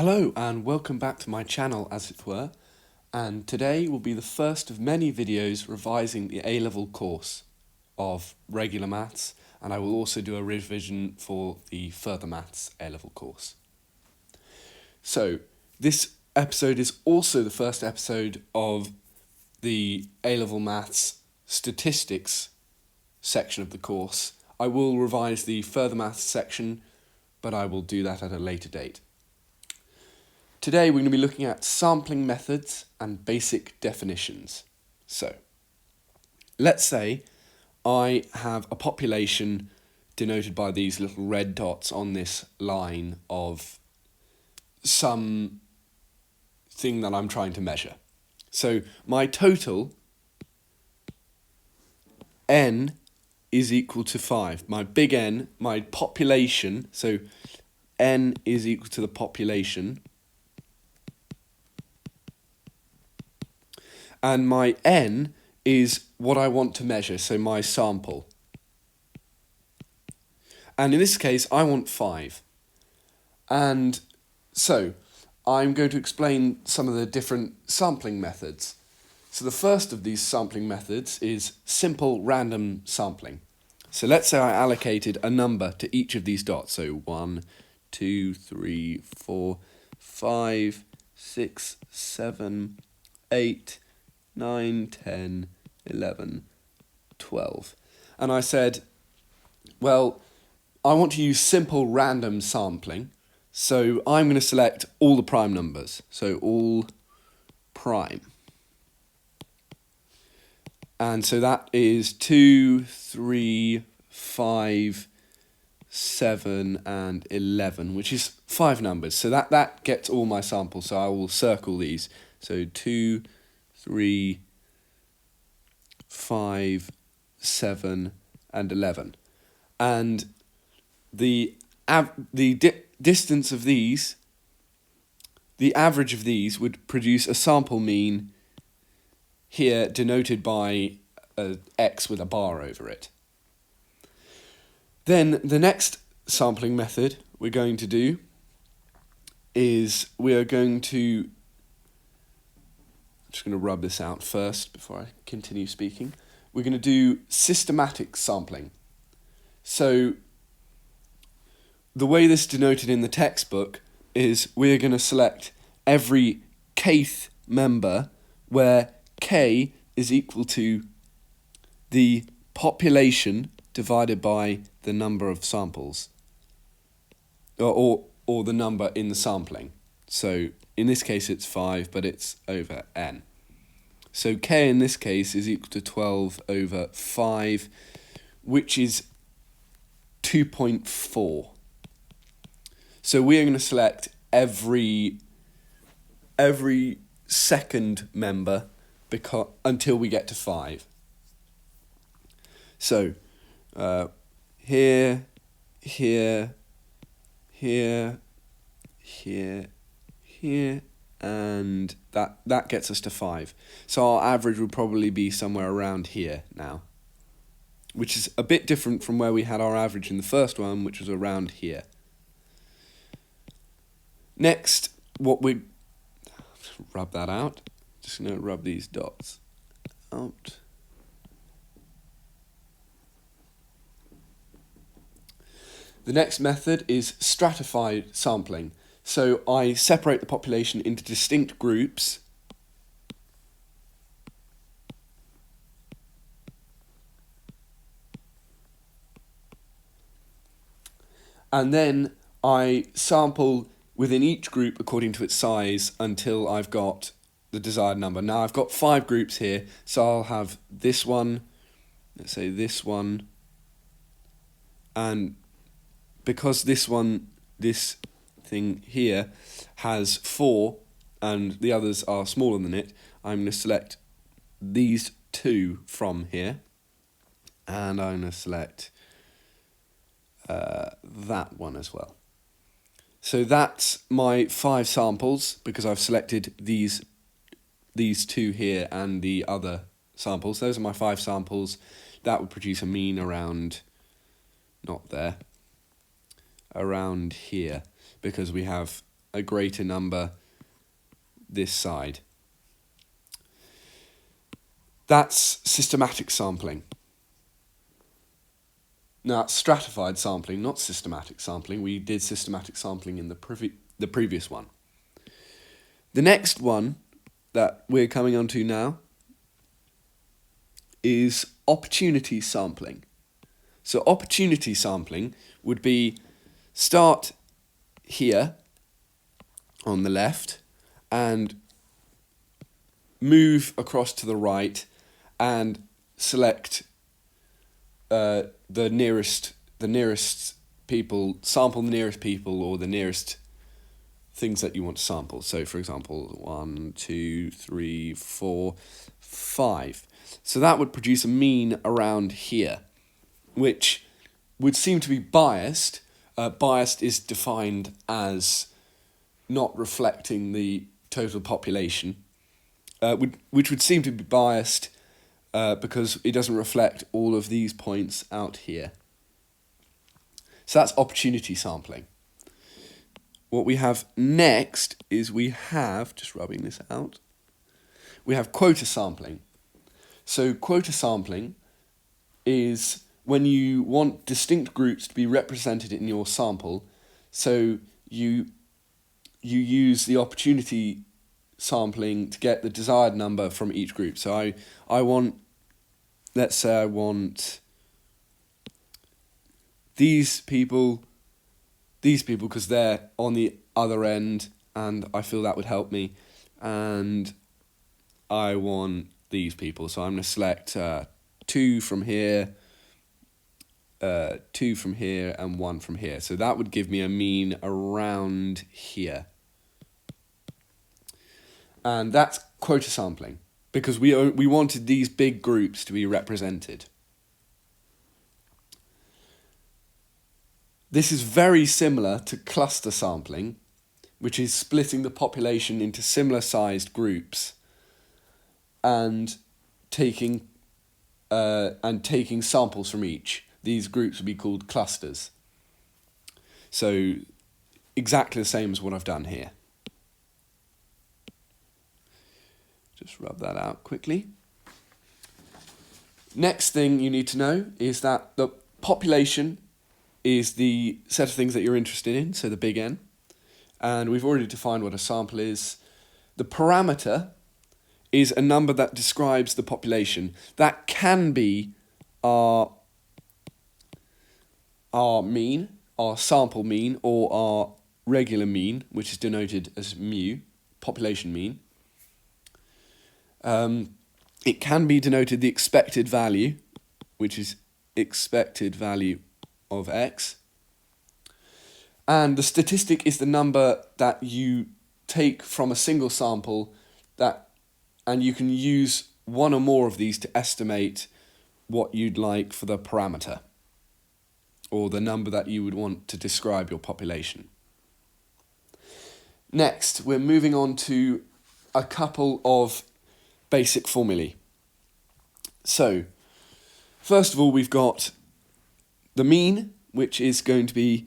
Hello and welcome back to my channel, as it were, and today will be the first of many videos revising the A-level course of regular maths, and I will also do a revision for the further maths A-level course. So this episode is also the first episode of the A-level maths statistics section of the course. I will revise the further maths section, but I will do that at a later date. Today we're going to be looking at sampling methods and basic definitions. So, let's say I have a population denoted by these little red dots on this line of some thing that I'm trying to measure. So my total, n, is equal to 5. My big N, my population, so n is equal to the population, and my n is what I want to measure, so my sample. And in this case, I want 5. And so, I'm going to explain some of the different sampling methods. So the first of these sampling methods is simple random sampling. So let's say I allocated a number to each of these dots. So 1, 2, 3, 4, 5, 6, 7, 8, 9, 10, 11, 12. And I said, well, I want to use simple random sampling, so I'm going to select all the prime numbers, so all prime. And so that is 2, 3, 5, 7, and 11, which is 5 numbers. So that gets all my samples, so I will circle these. So 2, 3, 5, 7, and 11. And the distance of these, the average of these would produce a sample mean here denoted by x with a bar over it. Then the next sampling method we're going to do is I'm just going to rub this out first before I continue speaking. We're going to do systematic sampling. So the way this is denoted in the textbook is we're going to select every kth member where k is equal to the population divided by the number of samples, or the number in the sampling. So in this case it's 5, but it's over n. So k in this case is equal to 12 over 5, which is 2.4. So we are going to select every second member until we get to 5. So here, here, here, here, here, and that gets us to 5. So our average would probably be somewhere around here now, which is a bit different from where we had our average in the first one, which was around here. Next, rub that out. Just going to rub these dots out. The next method is stratified sampling. So I separate the population into distinct groups . And then I sample within each group according to its size until I've got the desired number. Now I've got 5 groups here, so I'll have this one, let's say this one, and because this thing here has 4 and the others are smaller than it, I'm going to select these 2 from here, and I'm going to select that one as well. So that's my 5 samples, because I've selected these 2 here and the other samples. Those are my 5 samples. That would produce a mean around, not there, around here, because we have a greater number this side. That's systematic sampling. Now, that's stratified sampling, not systematic sampling. We did systematic sampling in the previous one. The next one that we're coming on to now is opportunity sampling. So opportunity sampling would be start here on the left and move across to the right and select the nearest people, sample the nearest people or the nearest things that you want to sample. So for example, 1, 2, 3, 4, 5. So that would produce a mean around here, which would seem to be biased. Biased is defined as not reflecting the total population, which would seem to be biased because it doesn't reflect all of these points out here. So that's opportunity sampling. What we have next is we have, just rubbing this out, we have quota sampling. So quota sampling is when you want distinct groups to be represented in your sample, so you use the opportunity sampling to get the desired number from each group. So I want, let's say I want these people because they're on the other end and I feel that would help me, and I want these people, so I'm going to select 2 from here, 2 from here and 1 from here. So that would give me a mean around here. And that's quota sampling, because we wanted these big groups to be represented. This is very similar to cluster sampling, which is splitting the population into similar sized groups and taking samples from each. These groups would be called clusters. So exactly the same as what I've done here. Just rub that out quickly. Next thing you need to know is that the population is the set of things that you're interested in, so the big N. And we've already defined what a sample is. The parameter is a number that describes the population. That can be our mean, our sample mean, or our regular mean, which is denoted as mu, population mean. It can be denoted the expected value, which is expected value of x. And the statistic is the number that you take from a single sample, and you can use one or more of these to estimate what you'd like for the parameter, or the number that you would want to describe your population. Next, we're moving on to a couple of basic formulae. So, first of all, we've got the mean, which is going to be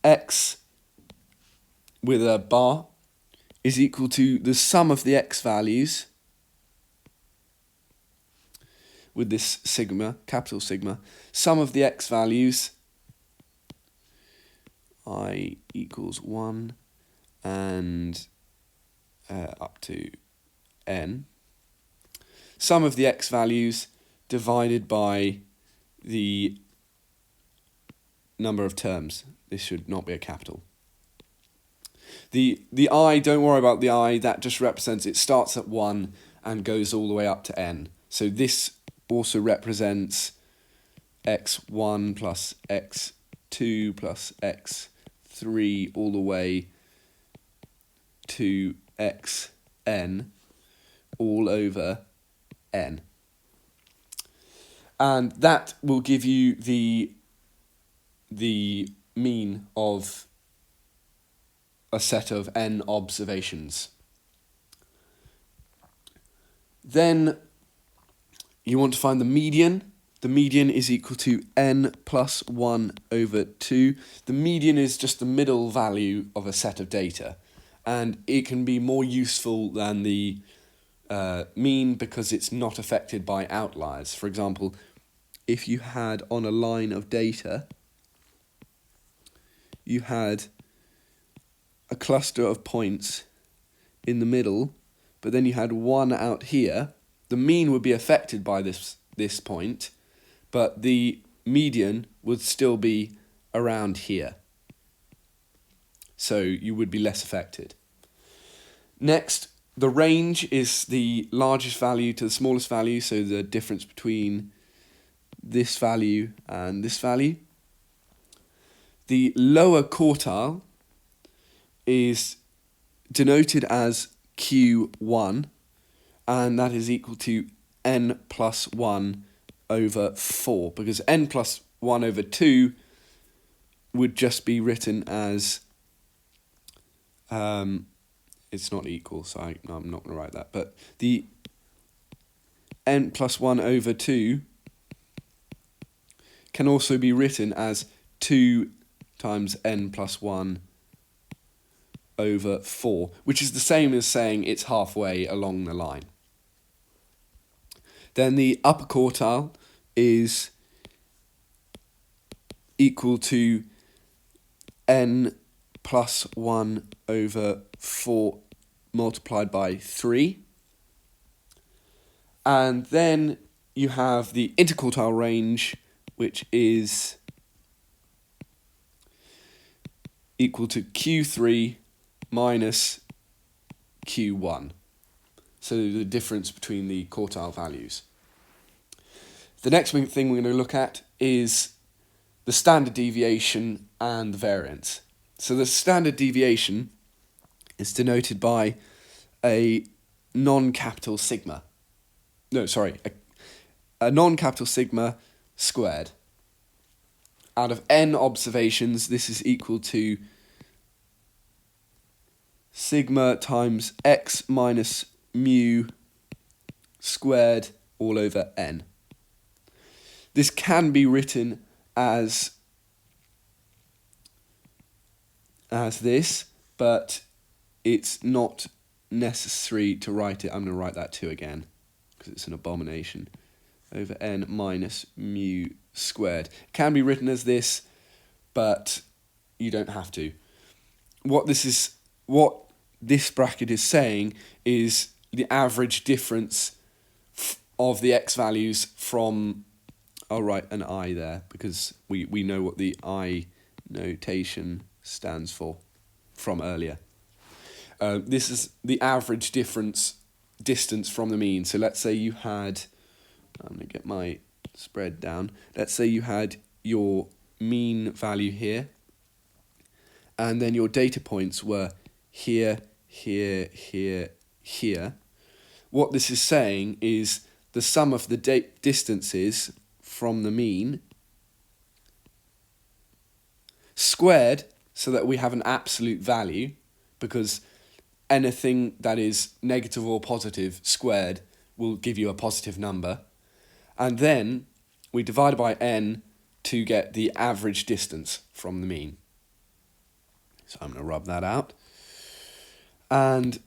x with a bar is equal to the sum of the x values with this sigma, capital sigma, sum of the x values, I equals 1 and up to n, sum of the x values divided by the number of terms. This should not be a capital. The I, don't worry about the I, that just represents, it starts at 1 and goes all the way up to n. So this also represents x1 plus x2 plus x3 all the way to xn all over n. And that will give you the mean of a set of n observations. Then you want to find the median. The median is equal to n plus 1 over 2. The median is just the middle value of a set of data. and it can be more useful than the mean because it's not affected by outliers. For example, if you had on a line of data, you had a cluster of points in the middle, but then you had one out here, the mean would be affected by this point, but the median would still be around here. So you would be less affected. Next, the range is the largest value to the smallest value, so the difference between this value and this value. The lower quartile is denoted as Q1, and that is equal to n plus 1 over 4, because n plus 1 over 2 would just be written as, it's not equal, so I'm not going to write that, but the n plus 1 over 2 can also be written as 2 times n plus 1 over 4, which is the same as saying it's halfway along the line. Then the upper quartile is equal to n plus 1 over 4 multiplied by 3. And then you have the interquartile range, which is equal to Q3 minus Q1. So the difference between the quartile values. The next thing we're going to look at is the standard deviation and the variance. So the standard deviation is denoted by a non-capital sigma. No, sorry, a non-capital sigma squared. Out of n observations, this is equal to sigma times x minus mu squared all over n. This can be written as this, but it's not necessary to write it. I'm going to write that 2 again, because it's an abomination, over n minus mu squared. It can be written as this, but you don't have to. What this bracket is saying is the average difference of the x values from, I'll write an I there because we know what the I notation stands for from earlier. This is the average distance from the mean. So let's say you had, I'm going to get my spread down. Let's say you had your mean value here, and then your data points were here, here, here, here. What this is saying is the sum of the distances from the mean squared, so that we have an absolute value, because anything that is negative or positive squared will give you a positive number. And then we divide by n to get the average distance from the mean. So I'm going to rub that out. And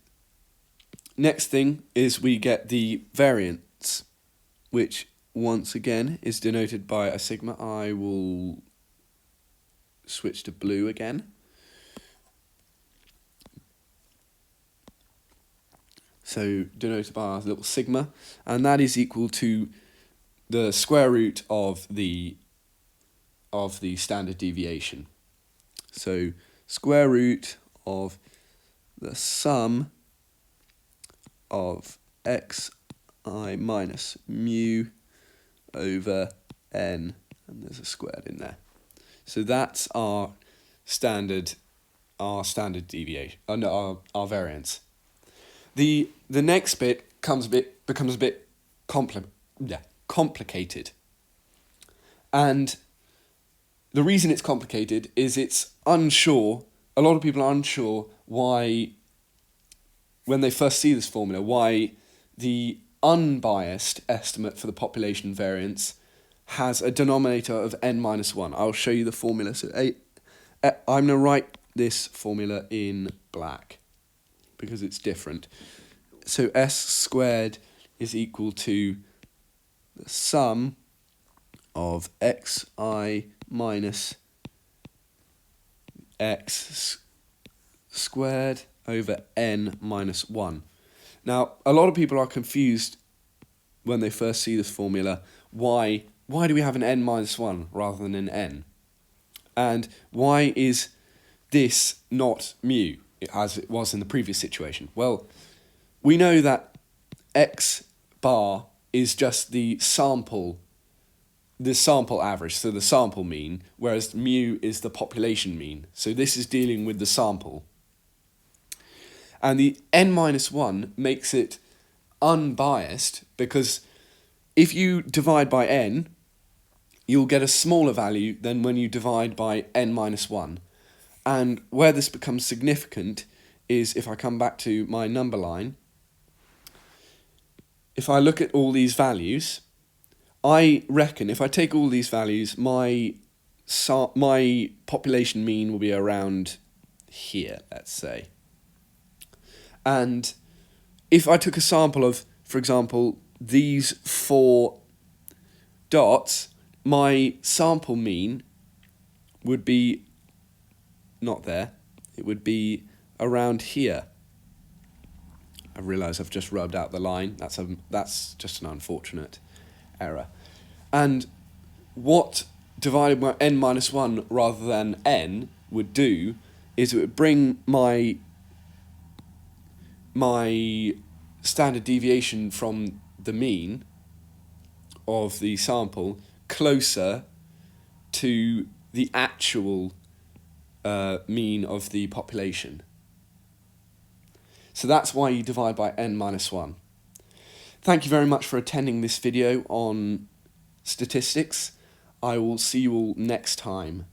next thing is we get the variance, which once again is denoted by a sigma. I will switch to blue again. So denoted by our little sigma, and that is equal to the square root of the standard deviation. So square root of the sum of xi minus mu over n, and there's a squared in there. So that's our standard deviation. No, our variance. The next bit becomes a bit complicated. And the reason it's complicated is it's unsure. A lot of people are unsure why, when they first see this formula, why the unbiased estimate for the population variance has a denominator of n minus 1. I'll show you the formula. So I'm going to write this formula in black. because it's different. So s squared is equal to the sum of xi minus x squared over n minus 1. Now, a lot of people are confused when they first see this formula. Why do we have an n minus 1 rather than an n? And why is this not mu, as it was in the previous situation? Well, we know that x bar is just the sample average, so the sample mean, whereas mu is the population mean. So this is dealing with the sample. And the n minus 1 makes it unbiased, because if you divide by n, you'll get a smaller value than when you divide by n minus 1. And where this becomes significant is if I come back to my number line. If I look at all these values, I reckon if I take all these values, my population mean will be around here, let's say. And if I took a sample of, for example, these 4 dots, my sample mean would be not there. It would be around here. I realise I've just rubbed out the line. That's just an unfortunate error. And what divided by n minus 1 rather than n would do is it would bring my standard deviation from the mean of the sample closer to the actual mean of the population. So that's why you divide by n minus 1. Thank you very much for attending this video on statistics. I will see you all next time.